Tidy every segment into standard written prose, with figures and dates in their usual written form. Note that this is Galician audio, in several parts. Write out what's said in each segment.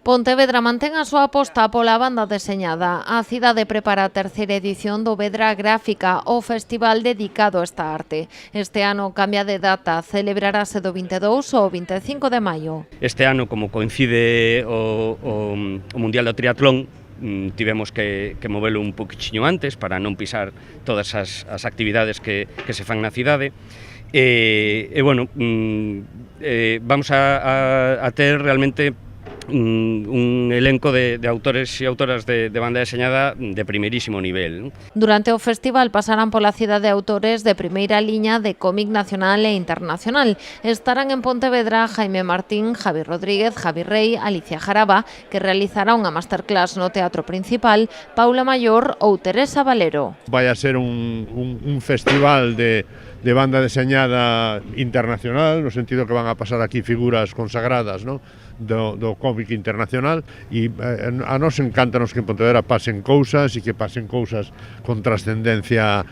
Pontevedra mantén a súa aposta pola banda deseñada. A cidade prepara a terceira edición do Vedra Gráfica, o festival dedicado a esta arte. Este ano cambia de data, celebrarase do 22 ao 25 de maio. Este ano, como coincide o Mundial do Triatlón, tivemos que movelo un poquinho antes para non pisar todas as actividades que se fan na cidade. Bueno, vamos a ter realmente un elenco de autores e autoras de banda deseñada de primeirísimo nivel. Durante o festival pasarán pola cidade autores de primeira liña de cómic nacional e internacional. Estarán en Pontevedra Jaime Martín, Javi Rodríguez, Javi Rey, Alicia Jaraba, que realizará unha masterclass no Teatro Principal, Paula Mayor ou Teresa Valero. Vai a ser un festival de banda deseñada internacional, no sentido que van a pasar aquí figuras consagradas, ¿no?, do cómic internacional, e a nos encantanos que en Pontevedra pasen cousas e que pasen cousas con trascendencia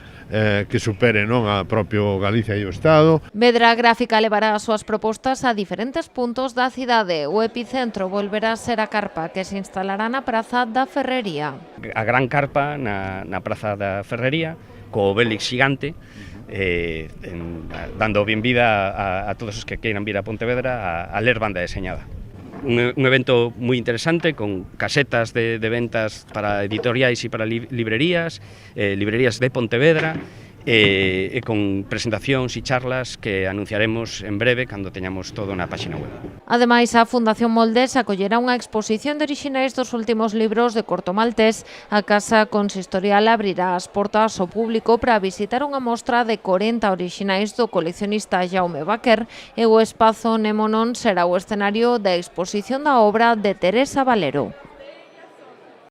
que supere, non, a propio Galicia e o Estado. Vedra Gráfica levará as súas propostas a diferentes puntos da cidade. O epicentro volverá a ser a carpa que se instalará na Praza da Ferrería. A gran carpa na Praza da Ferrería, co Obélix xigante, dando benvida a todos os que queiran vir a Pontevedra a ler banda deseñada. Un evento moi interesante con casetas de ventas para editoriais e para librerías de Pontevedra, e con presentacións e charlas que anunciaremos en breve cando teñamos todo na páxina web. Ademais, a Fundación Moldes acollerá unha exposición de orixinais dos últimos libros de Corto Maltés. A Casa Consistorial abrirá as portas ao público para visitar unha mostra de 40 orixinais do coleccionista Jaume Baquer, e o espazo Nemo Non será o escenario da exposición da obra de Teresa Valero.